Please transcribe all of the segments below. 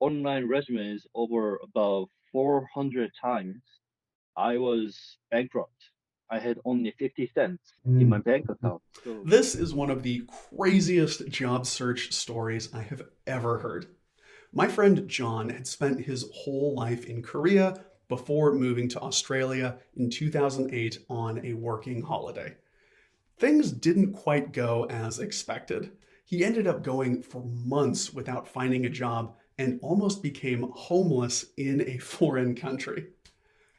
online resumes over about 400 times. I was bankrupt. I had only 50 cents in my Mm. bank account. So, This is one of the craziest job search stories I have ever heard. My friend John had spent his whole life in Korea before moving to Australia in 2008 on a working holiday. Things didn't quite go as expected. He ended up going for months without finding a job and almost became homeless in a foreign country.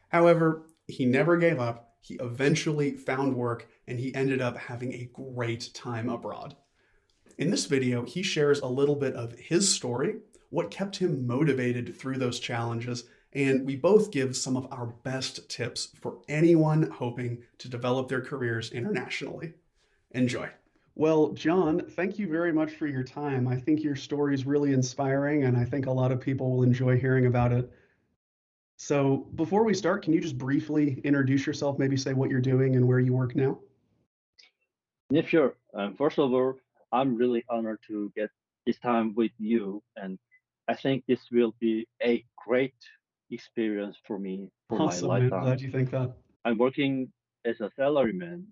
However, he never gave up. He eventually found work and he ended up having a great time abroad. In this video, he shares a little bit of his story, what kept him motivated through those challenges, and we both give some of our best tips for anyone hoping to develop their careers internationally. Enjoy. Well, John, thank you very much for your time. I think your story is really inspiring, and I think a lot of people will enjoy hearing about it. So, before we start, can you just briefly introduce yourself, maybe say what you're doing and where you work now? yeah, sure. First of all, I'm really honored to get this time with you. And I think this will be a great experience for me for my Awesome, man. lifetime. Glad you think that. I'm working as a salaryman.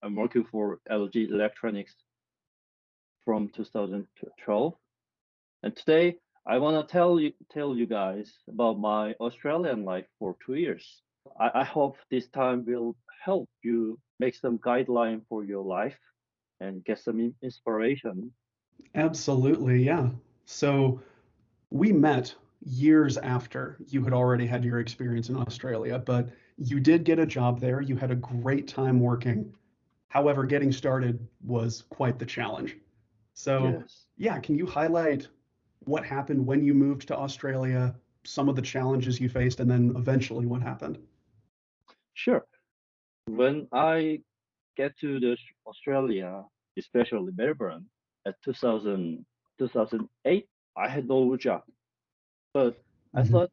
I'm working for LG Electronics from 2012. And today I want to tell you guys about my Australian life for 2 years. I hope this time will help you make some guideline for your life and get some inspiration. Absolutely, yeah. So, we met years after you had already had your experience in Australia, but you did get a job there. You had a great time working. However, getting started was quite the challenge. So, Yes, yeah, can you highlight what happened when you moved to Australia, some of the challenges you faced, and then eventually what happened? sure. When I get to the Australia, especially Melbourne, at 2008, I had no job. But I Mhm. thought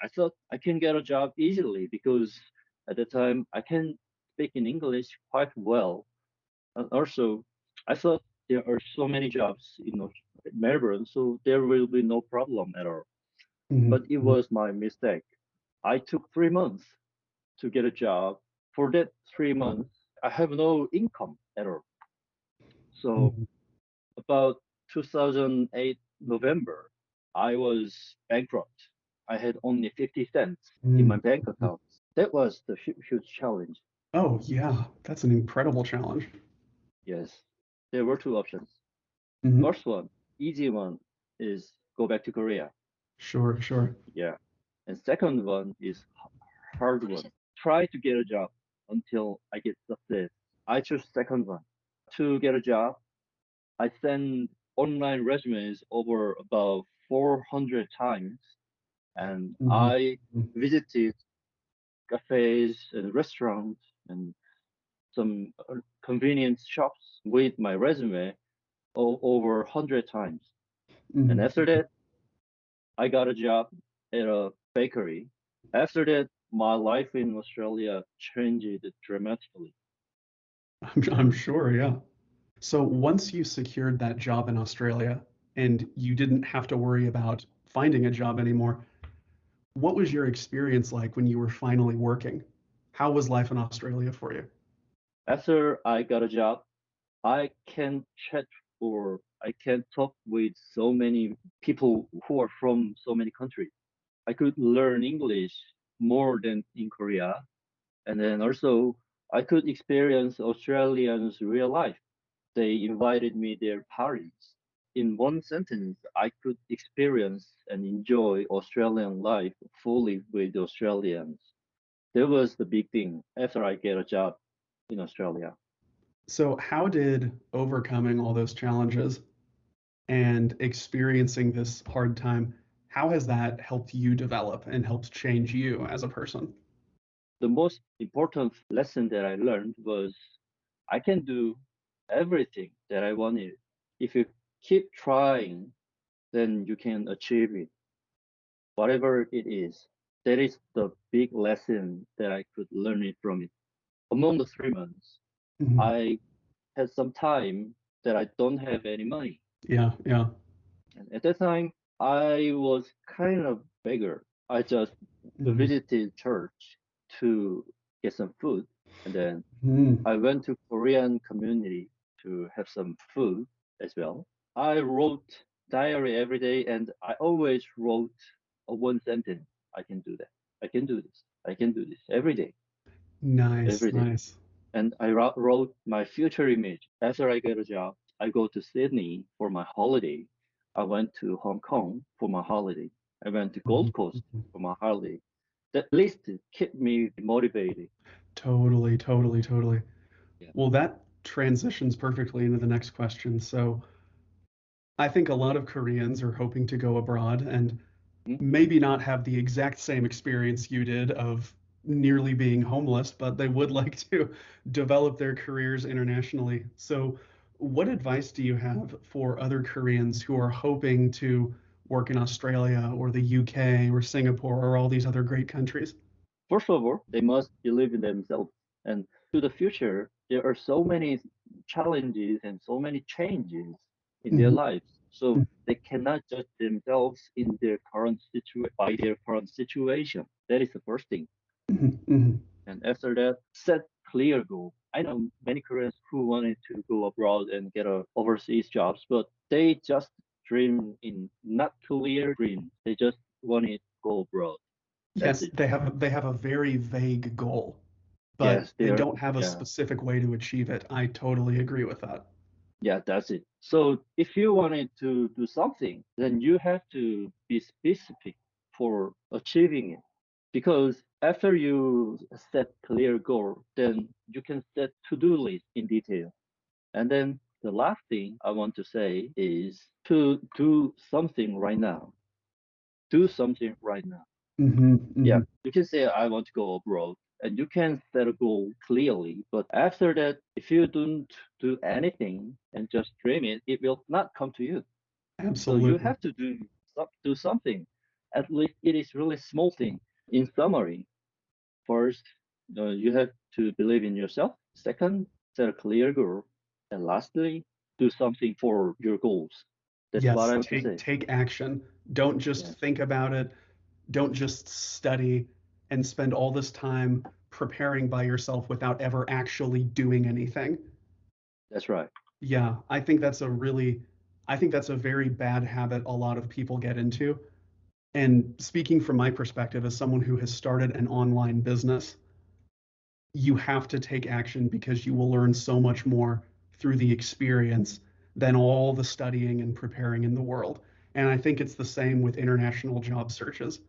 I thought I can get a job easily because at the time I can speak in English quite well. And also, I thought there are so many jobs in Melbourne, so there will be no problem at all. But Mhm. it Mhm. was my mistake. I took 3 months to get a job. For that 3 months, I have no income at all. So Mhm. about 2008 November, I was bankrupt. I had only 50 cents in my Mhm. bank account. That was the huge challenge. Oh, yeah, that's an incredible challenge. Yes, there were two options. Mhm. First one, easy one, is go back to Korea. Sure, sure. Yeah. And second one is hard one. Try to get a job until I get success. I choose second one. To get a job, I send online resumes over about 400 times, and Mhm. I Mhm. visited cafes and restaurants and some convenience shops with my resume over 100 times. And Mhm. after that, I got a job at a bakery. After that, my life in Australia changed dramatically. I'm sure, yeah. So once you secured that job in Australia and you didn't have to worry about finding a job anymore, what was your experience like when you were finally working? How was life in Australia for you? After I got a job, I can chat or I can talk with so many people who are from so many countries. I could learn English more than in Korea. And then also I could experience Australians' real life. They invited me their parties. In one sentence, I could experience and enjoy Australian life fully with Australians. That was the big thing after I get a job in Australia. So how did overcoming all those challenges and experiencing this hard time, how has that helped you develop and helped change you as a person? The most important lesson that I learned was I can do everything that I wanted. If you keep trying, then you can achieve it, whatever it is. That is the big lesson that I could learn it from it. Among the 3 months, Mhm. I had some time that I don't have any money. Yeah, yeah. And at that time, I was kind of beggar. I just Mm-hmm. visited church to get some food, and then Mm. I went to Korean community to have some food as well. I wrote diary every day, and I always wrote a one sentence. I can do that. I can do this. I can do this every day, Nice, every day. nice. And I wrote my future image. After I get a job, I go to Sydney for my holiday. I went to Hong Kong for my holiday. I went to Gold Coast Mhm. for my holiday. That list kept me motivated. Totally, totally, totally. Yeah. Well, that transitions perfectly into the next question. So, I think a lot of Koreans are hoping to go abroad and Mhm. maybe not have the exact same experience you did of nearly being homeless, but they would like to develop their careers internationally. So, what advice do you have for other Koreans who are hoping to work in Australia or the UK or Singapore or all these other great countries? First of all, they must believe in themselves. And to the future, there are so many challenges and so many changes in their Mhm, lives. So they cannot judge themselves in their by their current situation. That is the first thing. mhm, mhm. And after that, set clear goal. I know many Koreans who wanted to go abroad and get overseas jobs, but they just dream in not clear dreams. They just wanted to go abroad. That's Yes, it. they have a very vague goal, but Yes, they they are. don't have a Yeah, specific way to achieve it. I totally agree with that. yeah, that's it. So if you wanted to do something, then you have to be specific for achieving it. Because after you set clear goal, then you can set to-do list in detail. And then the last thing I want to say is to do something right now. Do something right now. Hmm, Yeah, hmm. you can say I want to go abroad and you can set a goal clearly. But after that, if you don't do anything and just dream it, it will not come to you. So you Absolutely. have to do something. At least it is really small thing. In summary, first, you have to believe in yourself. Second, set a clear goal. And lastly, do something for your goals. That's what Yes, I want to take say. take action. Don't just Yeah, think about it. Don't just study and spend all this time preparing by yourself without ever actually doing anything. that's right. Yeah, I think that's a very bad habit a lot of people get into. And speaking from my perspective as someone who has started an online business, you have to take action because you will learn so much more through the experience than all the studying and preparing in the world. And I think it's the same with international job searches.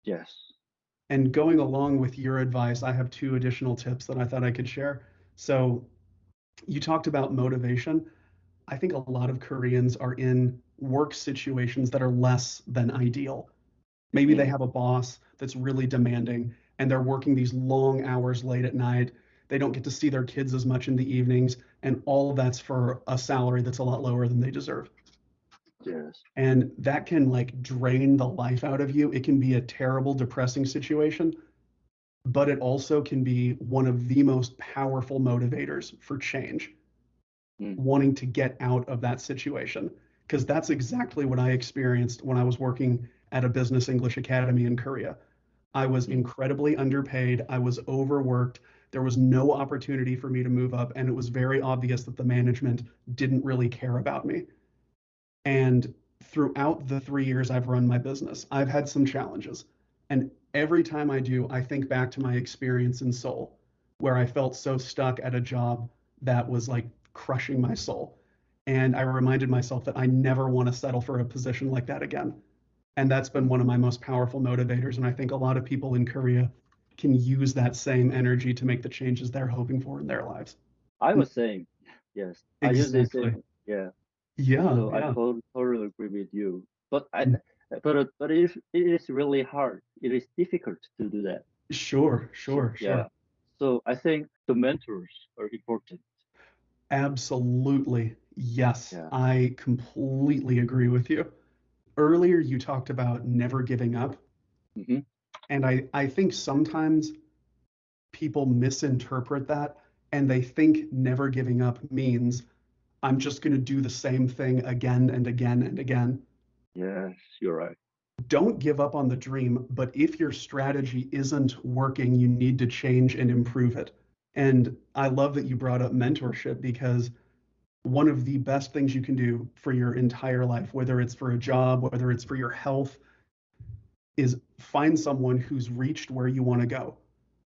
Yes. And going along with your advice, I have two additional tips that I thought I could share. So, you talked about motivation. I think a lot of Koreans are in work situations that are less than ideal. Maybe they Mm, have a boss that's really demanding and they're working these long hours late at night. They don't get to see their kids as much in the evenings, and all of that's for a salary that's a lot lower than they deserve. yes. And that can like drain the life out of you. It can be a terrible, depressing situation, but it also can be one of the most powerful motivators for change, Mm, wanting to get out of that situation. Because that's exactly what I experienced when I was working at a business English academy in Korea. I was mm, incredibly underpaid. I was overworked. There was no opportunity for me to move up. And it was very obvious that the management didn't really care about me. And throughout the 3 years I've run my business, I've had some challenges. And every time I do, I think back to my experience in Seoul, where I felt so stuck at a job that was like crushing my soul. And I reminded myself that I never want to settle for a position like that again. And that's been mm. one of my most powerful motivators. And I think a lot of people in Korea can use that same energy to make the changes they're hoping for in their lives. I was saying, yes, I use the Exactly. same. Yeah. Yeah, So I yeah. totally agree with you. But it is really hard. It is difficult to do that. Sure, So sure, yeah. sure. So I think the mentors are important. Absolutely. Yes, Yeah. I completely agree with you. Earlier, you talked about never giving up. Hmm. And I think sometimes people misinterpret that and they think never giving up means I'm just going to do the same thing again and again and again. Yes, you're right. Don't give up on the dream, but if your strategy isn't working, you need to change and improve it. And I love that you brought up mentorship because one of the best things you can do for your entire life, whether it's for a job, whether it's for your health, is find someone who's reached where you want to go,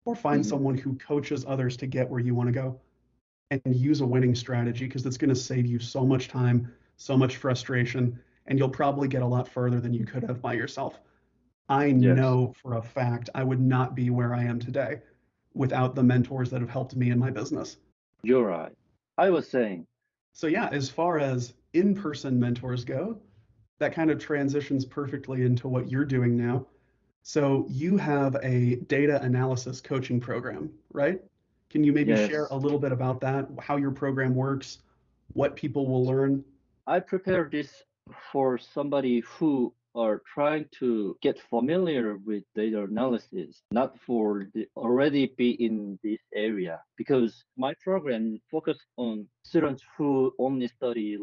or find Hmm. someone who coaches others to get where you want to go, and use a winning strategy because it's going to save you so much time, so much frustration, and you'll probably get a lot further than you could have by yourself. I Yes, know for a fact I would not be where I am today without the mentors that have helped me in my business. you're right. I was saying, So, yeah, as far as in person mentors go, that kind of transitions perfectly into what you're doing now. So, you have a data analysis coaching program, right? Can you maybe share a yes, little bit about that, how your program works, what people will learn? I prepare this for somebody who are trying to get familiar with data analysis, not for the already be in this area. Because my program focus on students who only study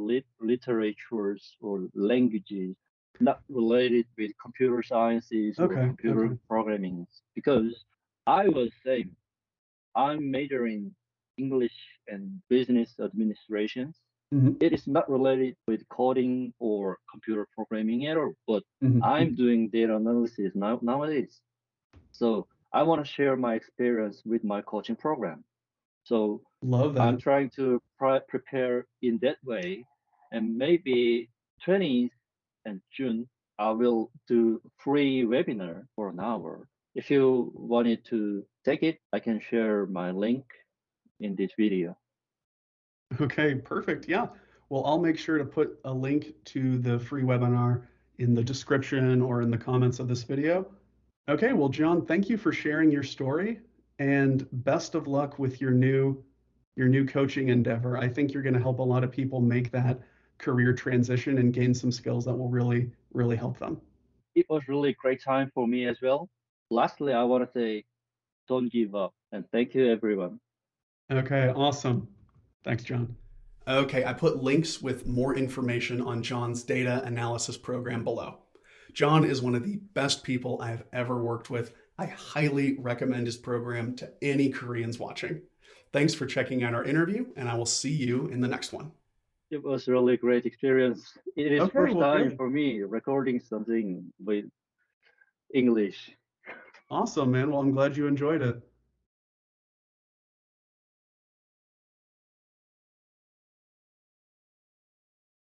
literatures or languages, not related with computer sciences or Okay, computer okay. programming. Because I was saying I'm majoring English and business administration. Hmm. It is not related with coding or computer programming at all, but I'm Hmm. doing data analysis nowadays. So I want to share my experience with my coaching program. So Love I'm that. trying to prepare in that way. And maybe 20th and June, I will do free webinar for an hour. If you wanted to take it, I can share my link in this video. Okay, perfect. Yeah. Well, I'll make sure to put a link to the free webinar in the description or in the comments of this video. Okay, well, John, thank you for sharing your story and best of luck with your new coaching endeavor. I think you're going to help a lot of people make that career transition and gain some skills that will really, really help them. It was really a great time for me as well. Lastly, I want to say don't give up and thank you everyone. Okay, awesome. Thanks, John. Okay, I put links with more information on John's data analysis program below. John is one of the best people I have ever worked with. I highly recommend his program to any Koreans watching. Thanks for checking out our interview, and I will see you in the next one. It was really a great experience. It is Okay, first well, time good. for me recording something with English. Awesome, man. Well, I'm glad you enjoyed it.